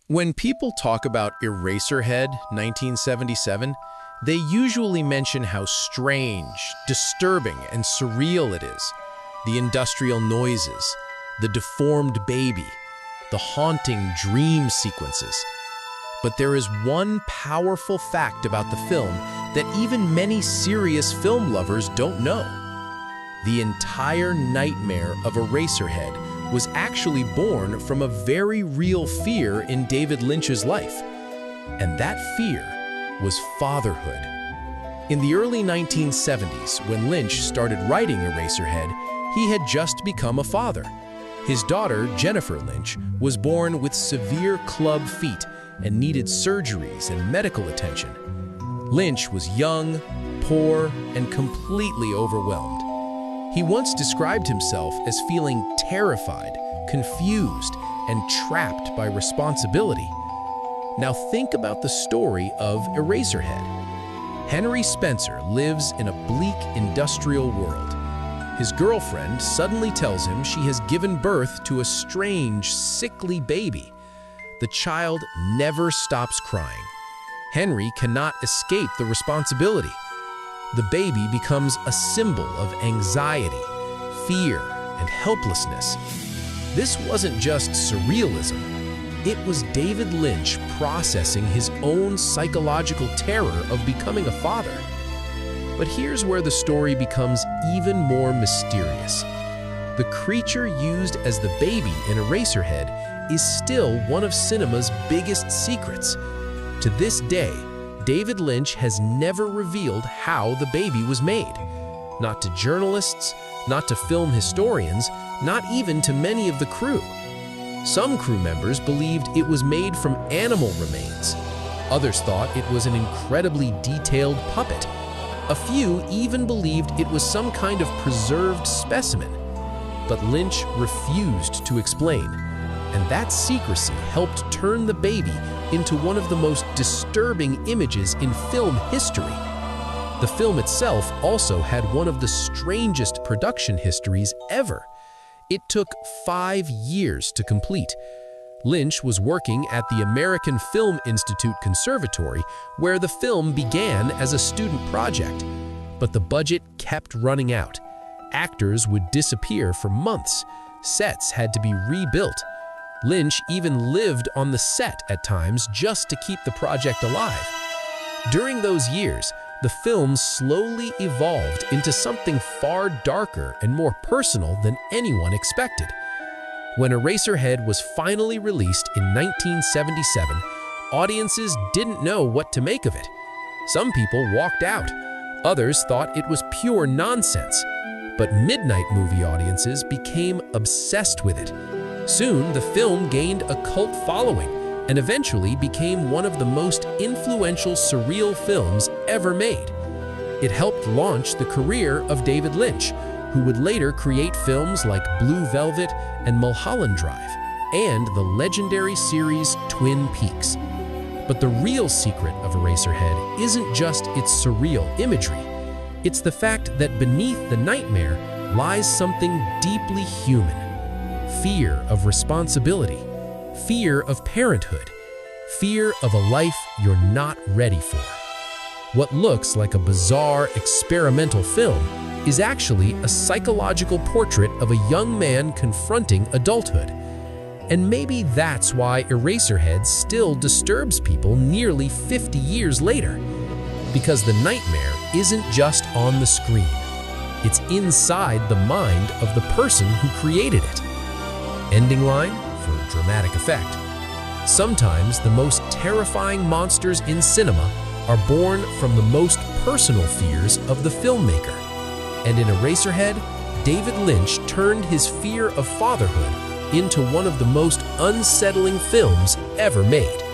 When people talk about Eraserhead 1977, they usually mention how strange, disturbing, and surreal it is. The industrial noises, the deformed baby, the haunting dream sequences. But there is one powerful fact about the film that even many serious film lovers don't know. The entire nightmare of Eraserhead was actually born from a very real fear in David Lynch's life. And that fear was fatherhood. In the early 1970s, when Lynch started writing Eraserhead, he had just become a father. His daughter, Jennifer Lynch, was born with severe club feet and needed surgeries and medical attention. Lynch was young, poor, and completely overwhelmed. He once described himself as feeling terrified, confused, and trapped by responsibility. Now think about the story of Eraserhead. Henry Spencer lives in a bleak industrial world. His girlfriend suddenly tells him she has given birth to a strange, sickly baby. The child never stops crying. Henry cannot escape the responsibility. The baby becomes a symbol of anxiety, fear, and helplessness. This wasn't just surrealism. It was David Lynch processing his own psychological terror of becoming a father. But here's where the story becomes even more mysterious. The creature used as the baby in Eraserhead is still one of cinema's biggest secrets. To this day, David Lynch has never revealed how the baby was made. Not to journalists, not to film historians, not even to many of the crew. Some crew members believed it was made from animal remains. Others thought it was an incredibly detailed puppet. A few even believed it was some kind of preserved specimen. But Lynch refused to explain, and that secrecy helped turn the baby into one of the most disturbing images in film history. The film itself also had one of the strangest production histories ever. It took 5 years to complete. Lynch was working at the American Film Institute Conservatory, where the film began as a student project. But the budget kept running out. Actors would disappear for months. Sets had to be rebuilt. Lynch even lived on the set at times just to keep the project alive. During those years, the film slowly evolved into something far darker and more personal than anyone expected. When Eraserhead was finally released in 1977, audiences didn't know what to make of it. Some people walked out. Others thought it was pure nonsense. But midnight movie audiences became obsessed with it. Soon, the film gained a cult following and eventually became one of the most influential surreal films ever made. It helped launch the career of David Lynch, who would later create films like Blue Velvet and Mulholland Drive, and the legendary series Twin Peaks. But the real secret of Eraserhead isn't just its surreal imagery. It's the fact that beneath the nightmare lies something deeply human. Fear of responsibility, fear of parenthood, fear of a life you're not ready for. What looks like a bizarre experimental film is actually a psychological portrait of a young man confronting adulthood. And maybe that's why Eraserhead still disturbs people nearly 50 years later. Because the nightmare isn't just on the screen. It's inside the mind of the person who created it. Ending line for dramatic effect. Sometimes the most terrifying monsters in cinema are born from the most personal fears of the filmmaker. And in Eraserhead, David Lynch turned his fear of fatherhood into one of the most unsettling films ever made.